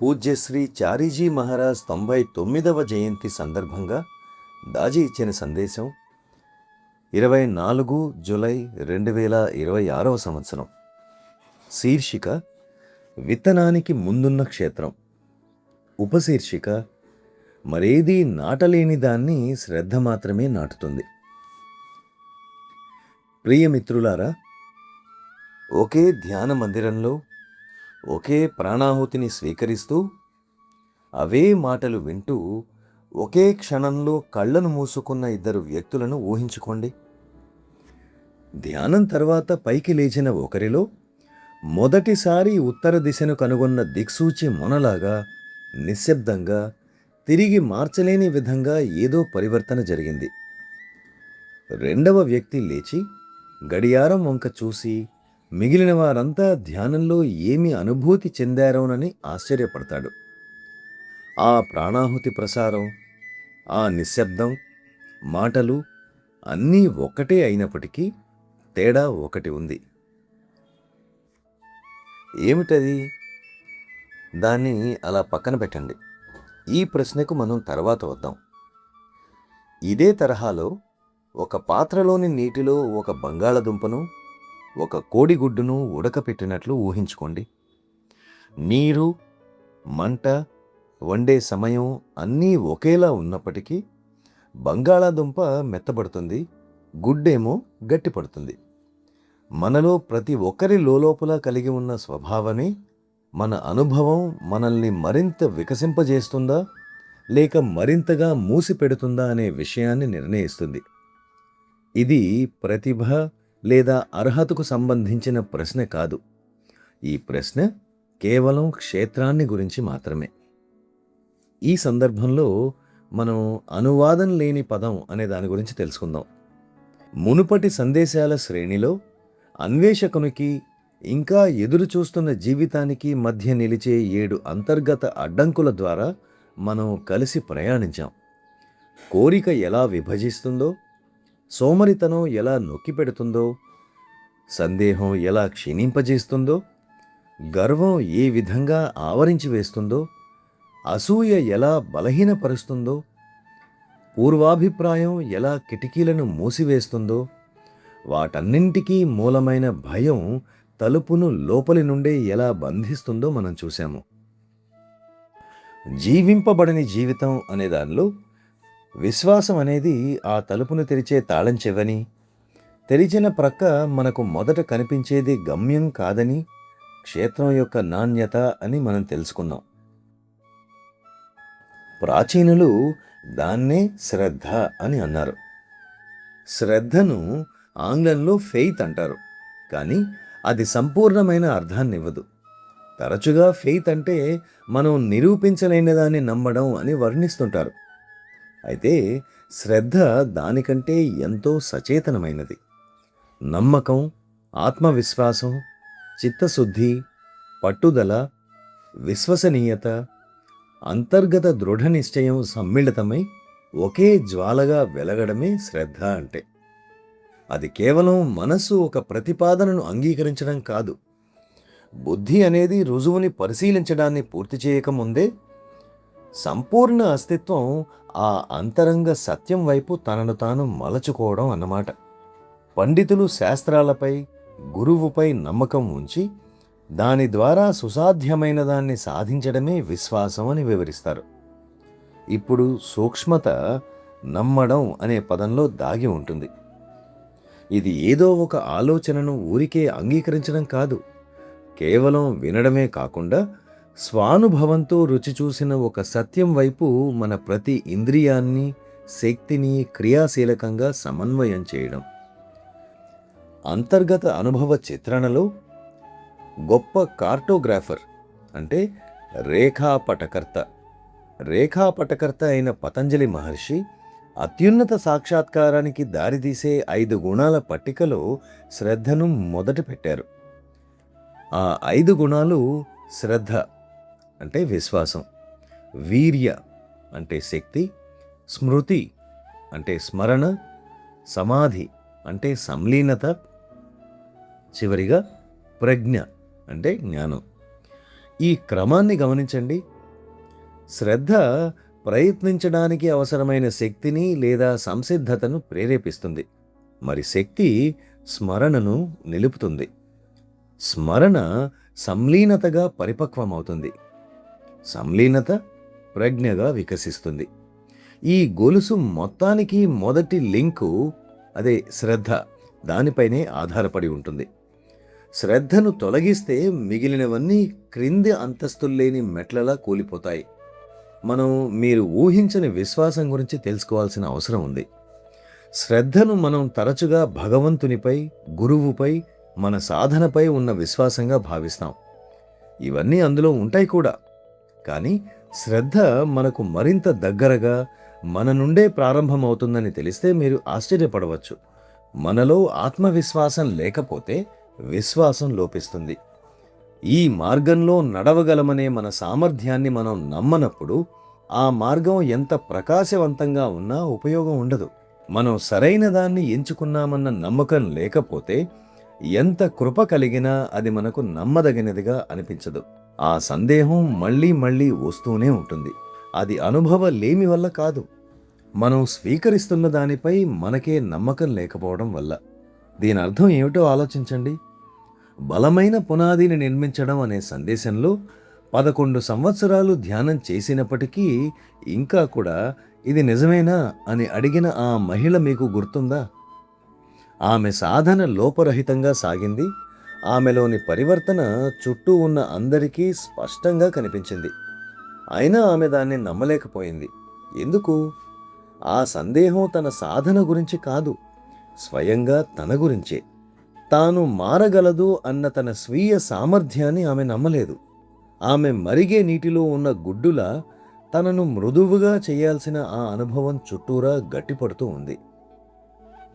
పూజ్యశ్రీ చారీజీ మహారాజ్ 99వ జయంతి సందర్భంగా దాజీ ఇచ్చిన సందేశం 24 జూలై 2026 సంవత్సరం. శీర్షిక విత్తనానికి ముందున్న క్షేత్రం. ఉపశీర్షిక మరేదీ నాటలేని దాన్ని శ్రద్ధ మాత్రమే నాటుతుంది. ప్రియమిత్రులారా, ఒకే ధ్యాన మందిరంలో ఒకే ప్రాణాహుతిని స్వీకరిస్తూ అవే మాటలు వింటూ ఒకే క్షణంలో కళ్ళను మూసుకున్న ఇద్దరు వ్యక్తులను ఊహించుకోండి. ధ్యానం తర్వాత పైకి లేచిన ఒకరిలో మొదటిసారి ఉత్తర దిశను కనుగొన్న దిక్సూచి మొనలాగా నిశ్శబ్దంగా తిరిగి మార్చలేని విధంగా ఏదో పరివర్తన జరిగింది. రెండవ వ్యక్తి లేచి గడియారం వంక చూసి మిగిలిన వారంతా ధ్యానంలో ఏమి అనుభూతి చెందారోనని ఆశ్చర్యపడతాడు. ఆ ప్రాణాహుతి ప్రసారం, ఆ నిశ్శబ్దం, మాటలు అన్నీ ఒక్కటే అయినప్పటికీ తేడా ఒకటి ఉంది. ఏమిటది? దాన్ని అలా పక్కన పెట్టండి. ఈ ప్రశ్నకు మనం తర్వాత వద్దాం. ఇదే తరహాలో ఒక పాత్రలోని నీటిలో ఒక బంగాళదుంపను, ఒక కోడిగుడ్డును ఉడకపెట్టినట్లు ఊహించుకోండి. నీరు, మంట, వండే సమయం అన్నీ ఒకేలా ఉన్నప్పటికీ బంగాళాదుంప మెత్తబడుతుంది, గుడ్డేమో గట్టిపడుతుంది. మనలో ప్రతి ఒక్కరి లోపల కలిగి ఉన్న స్వభావమే మన అనుభవం మనల్ని మరింత వికసింపజేస్తుందా లేక మరింతగా మూసిపెడుతుందా అనే విషయాన్ని నిర్ణయిస్తుంది. ఇది ప్రతిభ లేదా అర్హతకు సంబంధించిన ప్రశ్న కాదు. ఈ ప్రశ్న కేవలం క్షేత్రాన్ని గురించి మాత్రమే. ఈ సందర్భంలో మనం అనువాదం లేని పదం అనే దాని గురించి తెలుసుకుందాం. మునుపటి సందేశాల శ్రేణిలో అన్వేషకునికి ఇంకా ఎదురు చూస్తున్న జీవితానికి మధ్య నిలిచే 7 అంతర్గత అడ్డంకుల ద్వారా మనం కలిసి ప్రయాణించాం. కోరిక ఎలా విభజిస్తుందో, సోమరితనం ఎలా నొక్కిపెడుతుందో, సందేహం ఎలా క్షీణింపజేస్తుందో, గర్వం ఏ విధంగా ఆవరించి వేస్తుందో, అసూయ ఎలా బలహీనపరుస్తుందో, పూర్వాభిప్రాయం ఎలా కిటికీలను మూసివేస్తుందో, వాటన్నింటికీ మూలమైన భయం తలుపును లోపలి నుండే ఎలా బంధిస్తుందో మనం చూశాము. జీవింపబడని జీవితం అనే దానిలో విశ్వాసం అనేది ఆ తలుపును తెరిచే తాళం చెవని, తెరిచిన ప్రక్క మనకు మొదట కనిపించేది గమ్యం కాదని, క్షేత్రం యొక్క నాణ్యత అని మనం తెలుసుకున్నాం. ప్రాచీనులు దాన్నే శ్రద్ధ అని అన్నారు. శ్రద్ధను ఆంగ్లంలో ఫెయిత్ అంటారు, కానీ అది సంపూర్ణమైన అర్థాన్ని ఇవ్వదు. తరచుగా ఫెయిత్ అంటే మనం నిరూపించలేని దాన్ని నమ్మడం అని వర్ణిస్తుంటారు. అయితే శ్రద్ధ దానికంటే ఎంతో సచేతనమైనది. నమ్మకం, ఆత్మవిశ్వాసం, చిత్తశుద్ధి, పట్టుదల, విశ్వసనీయత, అంతర్గత దృఢ నిశ్చయం సమ్మిళితమై ఒకే జ్వాలగా వెలగడమే శ్రద్ధ అంటే. అది కేవలం మనస్సు ఒక ప్రతిపాదనను అంగీకరించడం కాదు. బుద్ధి అనేది రుజువుని పరిశీలించడాన్ని పూర్తి చేయకముందే సంపూర్ణ అస్తిత్వం ఆ అంతరంగ సత్యం వైపు తనను తాను మలచుకోవడం అన్నమాట. పండితులు శాస్త్రాలపై, గురువుపై నమ్మకం ఉంచి దాని ద్వారా సుసాధ్యమైన దాన్ని సాధించడమే విశ్వాసం అని వివరిస్తారు. ఇప్పుడు సూక్ష్మత నమ్మడం అనే పదంలో దాగి ఉంటుంది. ఇది ఏదో ఒక ఆలోచనను ఊరికే అంగీకరించడం కాదు, కేవలం వినడమే కాకుండా స్వానుభవంతో రుచి చూసిన ఒక సత్యం వైపు మన ప్రతి ఇంద్రియాన్ని, శక్తిని క్రియాశీలకంగా సమన్వయం చేయడం. అంతర్గత అనుభవ చిత్రణలో గొప్ప కార్టోగ్రాఫర్ అంటే రేఖాపటకర్త అయిన పతంజలి మహర్షి అత్యున్నత సాక్షాత్కారానికి దారితీసే 5 గుణాల పట్టికలో శ్రద్ధను మొదట పెట్టారు. ఆ 5 గుణాలు శ్రద్ధ అంటే విశ్వాసం, వీర్య అంటే శక్తి, స్మృతి అంటే స్మరణ, సమాధి అంటే సంలీనత, చివరిగా ప్రజ్ఞ అంటే జ్ఞానం. ఈ క్రమాన్ని గమనించండి. శ్రద్ధ ప్రయత్నించడానికి అవసరమైన శక్తిని లేదా సంసిద్ధతను ప్రేరేపిస్తుంది. మరి శక్తి స్మరణను నిలుపుతుంది. స్మరణ సంలీనతగా పరిపక్వమవుతుంది. సంలీనత ప్రజ్ఞగా వికసిస్తుంది. ఈ గొలుసు మొత్తానికి మొదటి లింకు అదే శ్రద్ధ, దానిపైనే ఆధారపడి ఉంటుంది. శ్రద్ధను తొలగిస్తే మిగిలినవన్నీ క్రింది అంతస్తుల్లేని మెట్లలా కూలిపోతాయి. మీరు ఊహించని విశ్వాసం గురించి తెలుసుకోవాల్సిన అవసరం ఉంది. శ్రద్ధను మనం తరచుగా భగవంతునిపై, గురువుపై, మన సాధనపై ఉన్న విశ్వాసంగా భావిస్తాం. ఇవన్నీ అందులో ఉంటాయి కూడా. కానీ శ్రద్ధ మనకు మరింత దగ్గరగా మన నుండే ప్రారంభమవుతుందని తెలిస్తే మీరు ఆశ్చర్యపడవచ్చు. మనలో ఆత్మవిశ్వాసం లేకపోతే విశ్వాసం లోపిస్తుంది. ఈ మార్గంలో నడవగలమనే మన సామర్థ్యాన్ని మనం నమ్మనప్పుడు ఆ మార్గం ఎంత ప్రకాశవంతంగా ఉన్నా ఉపయోగం ఉండదు. మనం సరైన దాన్ని ఎంచుకున్నామన్న నమ్మకం లేకపోతే ఎంత కృప కలిగినా అది మనకు నమ్మదగినదిగా అనిపించదు. ఆ సందేహం మళ్ళీ మళ్ళీ వస్తూనే ఉంటుంది. అది అనుభవ లేమి వల్ల కాదు, మనం స్వీకరిస్తున్న దానిపై మనకే నమ్మకం లేకపోవడం వల్ల. దీని అర్థం ఏమిటో ఆలోచించండి. బలమైన పునాదిని నిర్మించడం అనే సందేశంలో 11 సంవత్సరాలు ధ్యానం చేసినప్పటికీ ఇంకా కూడా ఇది నిజమేనా అని అడిగిన ఆ మహిళ మీకు గుర్తుందా? ఆమె సాధన లోపరహితంగా సాగింది. ఆమెలోని పరివర్తన చుట్టూ ఉన్న అందరికీ స్పష్టంగా కనిపించింది. అయినా ఆమె దాన్ని నమ్మలేకపోయింది. ఎందుకు? ఆ సందేహం తన సాధన గురించి కాదు, స్వయంగా తన గురించే. తాను మారగలదు అన్న తన స్వీయ సామర్థ్యాన్ని ఆమె నమ్మలేదు. ఆమె మరిగే నీటిలో ఉన్న గుడ్డులా తనను మృదువుగా చేయాల్సిన ఆ అనుభవం చుట్టూరా గట్టిపడుతూ ఉంది.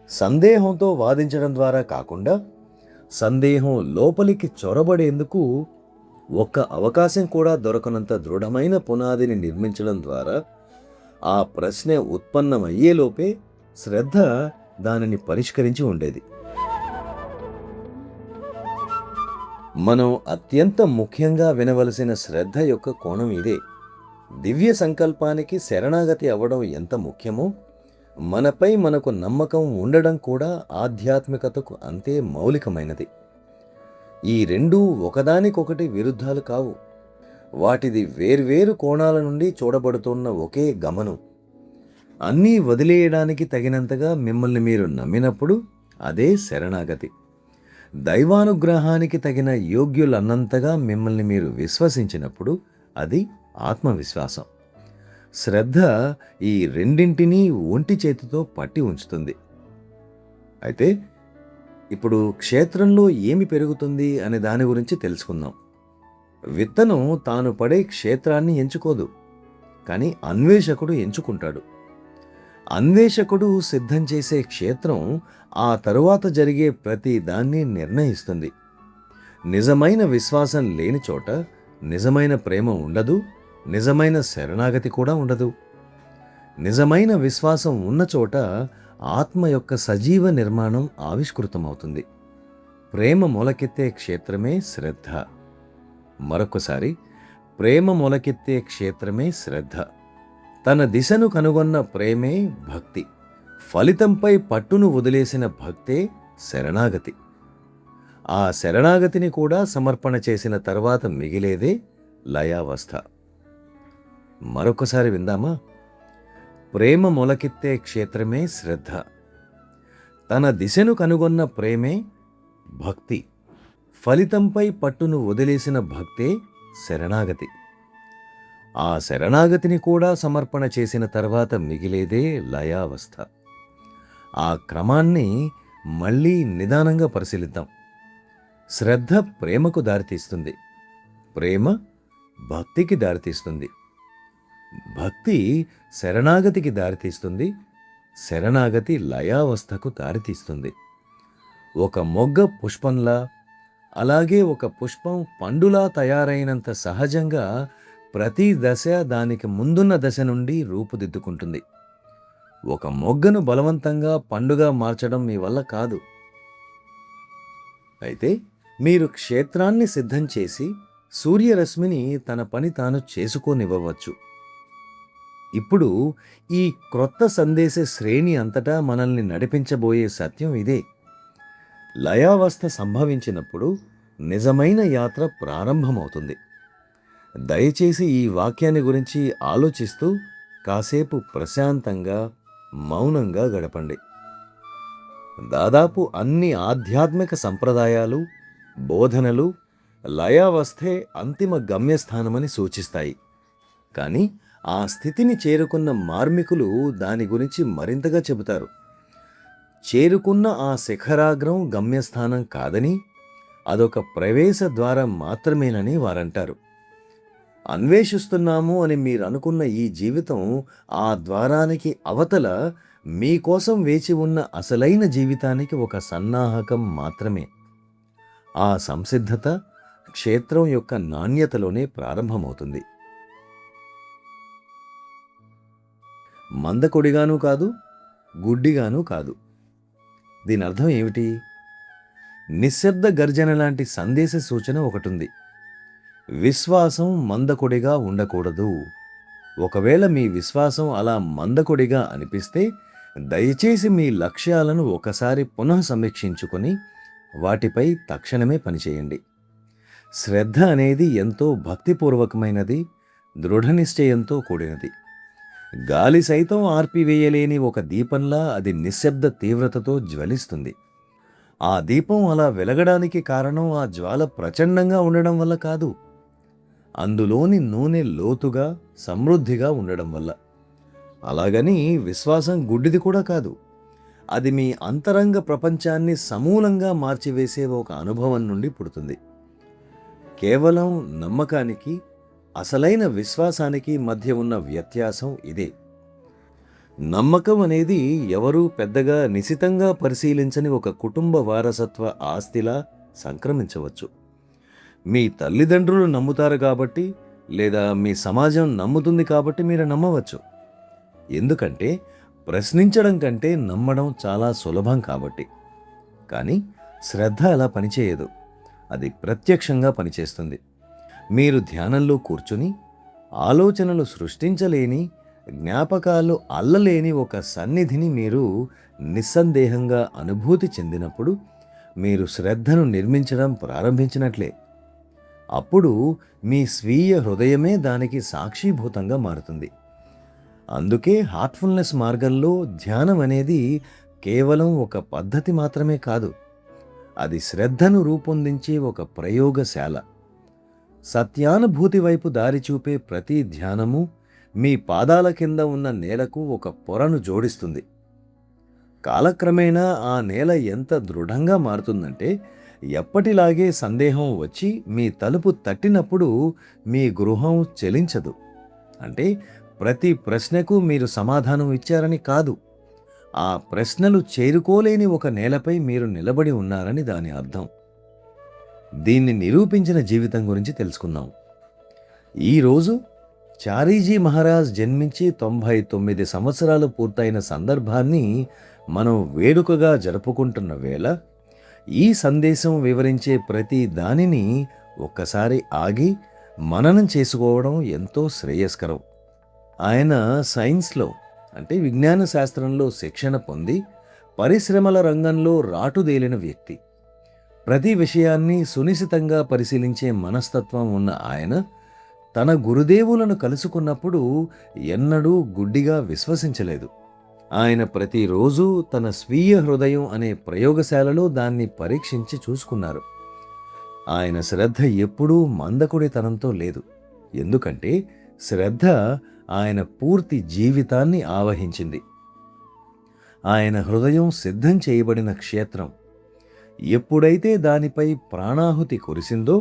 సందేహంతో వాదించడం ద్వారా కాకుండా సందేహం లోపలికి చొరబడేందుకు ఒక్క అవకాశం కూడా దొరకనంత దృఢమైన పునాదిని నిర్మించడం ద్వారా ఆ ప్రశ్న ఉత్పన్నమయ్యేలోపే శ్రద్ధ దానిని పరిష్కరించి ఉండేది. మనం అత్యంత ముఖ్యంగా వినవలసిన శ్రద్ధ యొక్క కోణం ఇదే. దివ్య సంకల్పానికి శరణాగతి అవ్వడం ఎంత ముఖ్యమో, మనపై మనకు నమ్మకం ఉండడం కూడా ఆధ్యాత్మికతకు అంతే మౌలికమైనది. ఈ రెండూ ఒకదానికొకటి విరుద్ధాలు కావు. వాటిది వేర్వేరు కోణాల నుండి చూడబడుతున్న ఒకే గమనం. అన్నీ వదిలేయడానికి తగినంతగా మిమ్మల్ని మీరు నమ్మినప్పుడు అదే శరణాగతి. దైవానుగ్రహానికి తగిన యోగ్యులన్నంతగా మిమ్మల్ని మీరు విశ్వసించినప్పుడు అది ఆత్మవిశ్వాసం. శ్రద్ధ ఈ రెండింటినీ ఒంటి చేతితో పట్టి ఉంచుతుంది. అయితే ఇప్పుడు క్షేత్రంలో ఏమి పెరుగుతుంది అనే దాని గురించి తెలుసుకుందాం. విత్తనం తాను పడే క్షేత్రాన్ని ఎంచుకోదు, కానీ అన్వేషకుడు ఎంచుకుంటాడు. అన్వేషకుడు సిద్ధం చేసే క్షేత్రం ఆ తరువాత జరిగే ప్రతి దాన్ని నిర్ణయిస్తుంది. నిజమైన విశ్వాసం లేని చోట నిజమైన ప్రేమ ఉండదు, నిజమైన శరణాగతి కూడా ఉండదు. నిజమైన విశ్వాసం ఉన్న చోట ఆత్మ యొక్క సజీవ నిర్మాణం ఆవిష్కృతమవుతుంది. ప్రేమ మొలకెత్తే క్షేత్రమే శ్రద్ధ. మరొకసారి, ప్రేమ మొలకెత్తే క్షేత్రమే శ్రద్ధ. తన దిశను కనుగొన్న ప్రేమే భక్తి. ఫలితంపై పట్టును వదిలేసిన భక్తే శరణాగతి. ఆ శరణాగతిని కూడా సమర్పణ చేసిన తర్వాత మిగిలేదే లయావస్థ. మరొకసారి విందామా? ప్రేమ మొలకెత్తే క్షేత్రమే శ్రద్ధ. తన దిశను కనుగొన్న ప్రేమే భక్తి. ఫలితంపై పట్టును వదిలేసిన భక్తే శరణాగతి. ఆ శరణాగతిని కూడా సమర్పణ చేసిన తర్వాత మిగిలేదే లయావస్థ. ఆ క్రమాన్ని మళ్ళీ నిదానంగా పరిశీలిద్దాం. శ్రద్ధ ప్రేమకు దారితీస్తుంది, ప్రేమ భక్తికి దారితీస్తుంది, భక్తి శరణాగతికి దారితీస్తుంది, శరణాగతి లయావస్థకు దారితీస్తుంది. ఒక మొగ్గ పుష్పంలా, అలాగే ఒక పుష్పం పండులా తయారైనంత సహజంగా ప్రతి దశ దానికి ముందున్న దశ నుండి రూపుదిద్దుకుంటుంది. ఒక మొగ్గను బలవంతంగా పండుగా మార్చడం మీ వల్ల కాదు. అయితే మీరు క్షేత్రాన్ని సిద్ధం చేసి సూర్యరశ్మిని తన పని తాను చేసుకోనివ్వవచ్చు. ఇప్పుడు ఈ క్రొత్త సందేశ శ్రేణి అంతటా మనల్ని నడిపించబోయే సత్యం ఇదే. లయావస్థ సంభవించినప్పుడు నిజమైన యాత్ర ప్రారంభమవుతుంది. దయచేసి ఈ వాక్యాన్ని గురించి ఆలోచిస్తూ కాసేపు ప్రశాంతంగా, మౌనంగా గడపండి. దాదాపు అన్ని ఆధ్యాత్మిక సంప్రదాయాలు, బోధనలు లయావస్థే అంతిమ గమ్యస్థానమని సూచిస్తాయి. కానీ ఆ స్థితిని చేరుకున్న మార్మికులు దాని గురించి మరింతగా చెబుతారు. చేరుకున్న ఆ శిఖరాగ్రం గమ్యస్థానం కాదని, అదొక ప్రవేశ ద్వారం మాత్రమేనని వారంటారు. అన్వేషిస్తున్నాము అని మీరు అనుకున్న ఈ జీవితం ఆ ద్వారానికి అవతల మీకోసం వేచి ఉన్న అసలైన జీవితానికి ఒక సన్నాహకం మాత్రమే. ఆ సంసిద్ధత క్షేత్రం యొక్క నాణ్యతలోనే ప్రారంభమవుతుంది. మందకొడిగానూ కాదు, గుడ్డిగానూ కాదు. దీని అర్థం ఏమిటి? నిశ్శబ్ద గర్జన లాంటి సందేశ సూచన ఒకటుంది. విశ్వాసం మందకొడిగా ఉండకూడదు. ఒకవేళ మీ విశ్వాసం అలా మందకొడిగా అనిపిస్తే దయచేసి మీ లక్ష్యాలను ఒకసారి పునః సమీక్షించుకొని వాటిపై తక్షణమే పనిచేయండి. శ్రద్ధ అనేది ఎంతో భక్తిపూర్వకమైనది, దృఢనిశ్చయంతో కూడినది. గాలి సైతం ఆర్పివేయలేని ఒక దీపంలా అది నిశ్శబ్ద తీవ్రతతో జ్వలిస్తుంది. ఆ దీపం అలా వెలగడానికి కారణం ఆ జ్వాల ప్రచండంగా ఉండడం వల్ల కాదు, అందులోని నూనె లోతుగా, సమృద్ధిగా ఉండడం వల్ల. అలాగని విశ్వాసం గుడ్డిది కూడా కాదు. అది మీ అంతరంగ ప్రపంచాన్ని సమూలంగా మార్చివేసే ఒక అనుభవం నుండి పుడుతుంది. కేవలం నమ్మకానికి, అసలైన విశ్వాసానికి మధ్య ఉన్న వ్యత్యాసం ఇదే. నమ్మకం అనేది ఎవరూ పెద్దగా నిశితంగా పరిశీలించని ఒక కుటుంబ వారసత్వ ఆస్తిలా సంక్రమించవచ్చు. మీ తల్లిదండ్రులు నమ్ముతారు కాబట్టి, లేదా మీ సమాజం నమ్ముతుంది కాబట్టి మీరు నమ్మవచ్చు. ఎందుకంటే ప్రశ్నించడం కంటే నమ్మడం చాలా సులభం కాబట్టి. కానీ శ్రద్ధ అలా పనిచేయదు. అది ప్రత్యక్షంగా పనిచేస్తుంది. మీరు ధ్యానంలో కూర్చుని ఆలోచనలు సృష్టించలేని, జ్ఞాపకాలు అల్లలేని ఒక సన్నిధిని మీరు నిస్సందేహంగా అనుభూతి చెందినప్పుడు మీరు శ్రద్ధను నిర్మించడం ప్రారంభించినట్లే. అప్పుడు మీ స్వీయ హృదయమే దానికి సాక్షీభూతంగా మారుతుంది. అందుకే హార్ట్ఫుల్నెస్ మార్గంలో ధ్యానం అనేది కేవలం ఒక పద్ధతి మాత్రమే కాదు, అది శ్రద్ధను రూపొందించే ఒక ప్రయోగశాల. సత్యానుభూతి వైపు దారి చూపే ప్రతి ధ్యానము మీ పాదాల కింద ఉన్న నేలకు ఒక పొరను జోడిస్తుంది. కాలక్రమేణా ఆ నేల ఎంత దృఢంగా మారుతుందంటే, ఎప్పటిలాగే సందేహం వచ్చి మీ తలుపు తట్టినప్పుడు మీ గృహం చెలించదు. అంటే ప్రతి ప్రశ్నకు మీరు సమాధానం ఇచ్చారని కాదు, ఆ ప్రశ్నలు చేరుకోలేని ఒక నేలపై మీరు నిలబడి ఉన్నారని దాని అర్థం. దీన్ని నిరూపించిన జీవితం గురించి తెలుసుకుందాం. ఈరోజు చారీజీ మహారాజ్ జన్మించి 99 సంవత్సరాలు పూర్తయిన సందర్భాన్ని మనం వేడుకగా జరుపుకుంటున్న వేళ, ఈ సందేశం వివరించే ప్రతి దానిని ఒక్కసారి ఆగి మననం చేసుకోవడం ఎంతో శ్రేయస్కరం. ఆయన సైన్స్లో అంటే విజ్ఞాన శాస్త్రంలో శిక్షణ పొంది పరిశ్రమల రంగంలో రాటుదేలిన వ్యక్తి. ప్రతి విషయాన్ని సునిశితంగా పరిశీలించే మనస్తత్వం ఉన్న ఆయన తన గురుదేవులను కలుసుకున్నప్పుడు ఎన్నడూ గుడ్డిగా విశ్వసించలేదు. ఆయన ప్రతిరోజు తన స్వీయ హృదయం అనే ప్రయోగశాలలో దాన్ని పరీక్షించి చూసుకున్నారు. ఆయన శ్రద్ధ ఎప్పుడూ మందకొడితనంతో లేదు. ఎందుకంటే శ్రద్ధ ఆయన పూర్తి జీవితాన్ని ఆవహించింది. ఆయన హృదయం సిద్ధం చేయబడిన క్షేత్రం. ఎప్పుడైతే దానిపై ప్రాణాహుతి కురిసిందో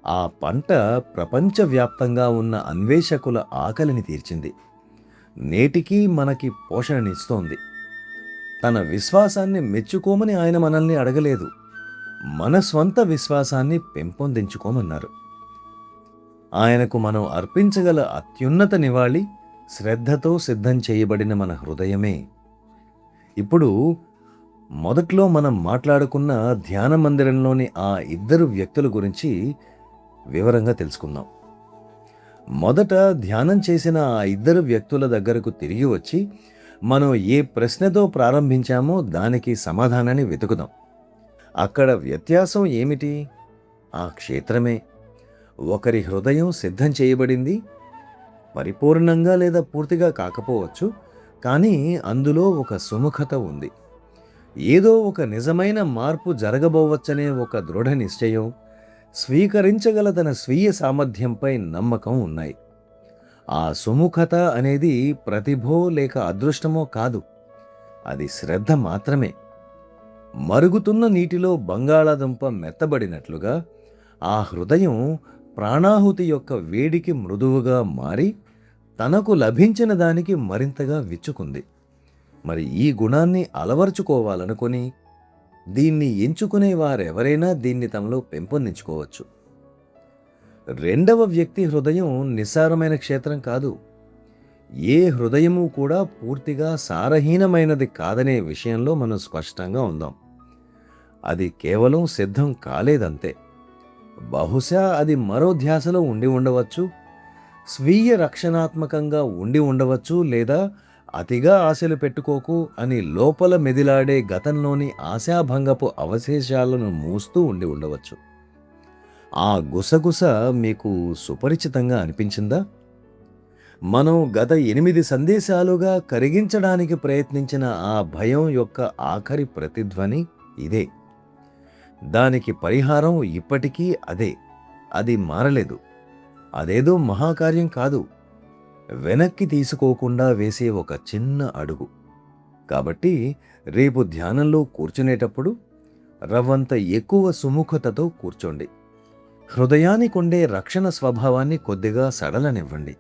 ఆ పంట ప్రపంచవ్యాప్తంగా ఉన్న అన్వేషకుల ఆకలిని తీర్చింది. నేటికీ మనకి పోషణనిస్తోంది. తన విశ్వాసాన్ని మెచ్చుకోమని ఆయన మనల్ని అడగలేదు, మన స్వంత విశ్వాసాన్ని పెంపొందించుకోమన్నారు. ఆయనకు మనం అర్పించగల అత్యున్నత నివాళి శ్రద్ధతో సిద్ధం చేయబడిన మన హృదయమే. ఇప్పుడు మొదట్లో మనం మాట్లాడుకున్న ధ్యాన మందిరంలోని ఆ ఇద్దరు వ్యక్తుల గురించి వివరంగా తెలుసుకుందాం. మొదట ధ్యానం చేసిన ఆ ఇద్దరు వ్యక్తుల దగ్గరకు తిరిగి వచ్చి మనం ఏ ప్రశ్నతో ప్రారంభించామో దానికి సమాధానాన్ని వెతుకుదాం. అక్కడ వ్యత్యాసం ఏమిటి? ఆ క్షేత్రమే. ఒకరి హృదయం సిద్ధం చేయబడింది, పరిపూర్ణంగా లేదా పూర్తిగా కాకపోవచ్చు, కానీ అందులో ఒక సుముఖత ఉంది. ఏదో ఒక నిజమైన మార్పు జరగబోవచ్చనే ఒక దృఢ నిశ్చయం, స్వీకరించగల తన స్వీయ సామర్థ్యంపై నమ్మకం ఉన్నాయి. ఆ సుముఖత అనేది ప్రతిభో లేక అదృష్టమో కాదు, అది శ్రద్ధ మాత్రమే. మరుగుతున్న నీటిలో బంగాళాదుంప మెత్తబడినట్లుగా ఆ హృదయం ప్రాణాహుతి యొక్క వేడికి మృదువుగా మారి తనకు లభించిన దానికి మరింతగా విచ్చుకుంది. మరి ఈ గుణాన్ని అలవర్చుకోవాలనుకొని దీన్ని ఎంచుకునే వారెవరైనా దీన్ని తమలో పెంపొందించుకోవచ్చు. రెండవ వ్యక్తి హృదయం నిస్సారమైన క్షేత్రం కాదు. ఏ హృదయము కూడా పూర్తిగా సారహీనమైనది కాదనే విషయంలో మనం స్పష్టంగా ఉందాం. అది కేవలం సిద్ధం కాలేదంతే. బహుశా అది మరో ధ్యాసలో ఉండి ఉండవచ్చు, స్వీయ రక్షణాత్మకంగా ఉండి ఉండవచ్చు, లేదా అతిగా ఆశలు పెట్టుకోకు అని లోపల మెదిలాడే గతంలోని ఆశాభంగపు అవశేషాలను మూస్తూ ఉండి ఉండవచ్చు. ఆ గుసగుస మీకు సుపరిచితంగా అనిపించిందా? మనం గత 8 సందేశాలుగా కరిగించడానికి ప్రయత్నించిన ఆ భయం యొక్క ఆఖరి ప్రతిధ్వని ఇదే. దానికి పరిహారం ఇప్పటికీ అదే. అది మారలేదు. అదేదో మహాకార్యం కాదు, వెనక్కి తీసుకోకుండా వేసే ఒక చిన్న అడుగు. కాబట్టి రేపు ధ్యానంలో కూర్చునేటప్పుడు రవ్వంత ఎక్కువ సుముఖతతో కూర్చోండి. హృదయానికుండే రక్షణ స్వభావాన్ని కొద్దిగా సడలనివ్వండి.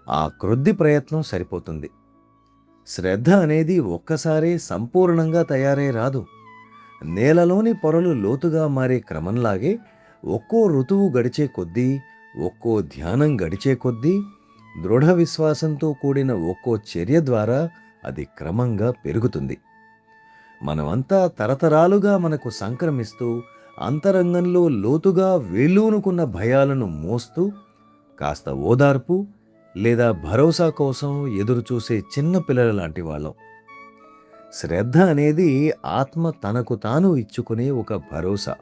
ఆ క్రొద్ది ప్రయత్నం సరిపోతుంది. శ్రద్ధ అనేది ఒక్కసారే సంపూర్ణంగా తయారై రాదు. నేలలోని పొరలు లోతుగా మారే క్రమంలాగే ఒక్కో ఋతువు గడిచే కొద్దీ, ఒక్కో ధ్యానం గడిచే కొద్దీ, దృఢ విశ్వాసంతో కూడిన ఒక్కో చర్య ద్వారా అది క్రమంగా పెరుగుతుంది. మనమంతా తరతరాలుగా మనకు సంక్రమిస్తూ అంతరంగంలో లోతుగా వేళ్ళూనుకున్న భయాలను మోస్తూ కాస్త ఓదార్పు లేదా భరోసా కోసం ఎదురుచూసే చిన్న పిల్లల లాంటి వాళ్ళం. శ్రద్ధ అనేది ఆత్మ తనకు తాను ఇచ్చుకునే ఒక భరోసా.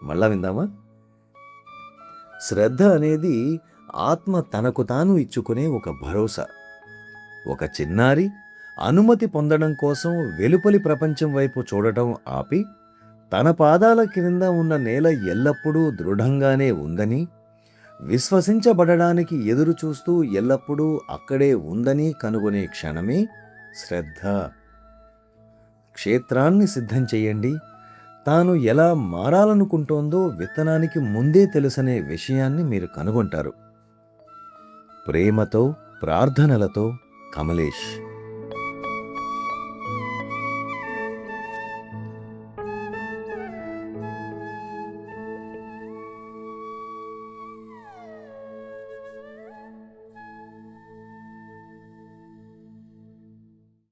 మళ్ళా విందామా? శ్రద్ధ అనేది ఆత్మ తనకు తాను ఇచ్చుకునే ఒక భరోసా. ఒక చిన్నారి అనుమతి పొందడం కోసం వెలుపలి ప్రపంచం వైపు చూడటం ఆపి తన పాదాల క్రింద ఉన్న నేల ఎల్లప్పుడూ దృఢంగానే ఉందని, విశ్వసించబడడానికి ఎదురు చూస్తూ ఎల్లప్పుడూ అక్కడే ఉందని కనుగొనే క్షణమే శ్రద్ధ. క్షేత్రాన్ని సిద్ధం చేయండి. తాను ఎలా మారాలనుకుంటోందో విత్తనానికి ముందే తెలుసనే విషయాన్ని మీరు కనుగొంటారు. ప్రేమతో, ప్రార్థనలతో, కమలేష్.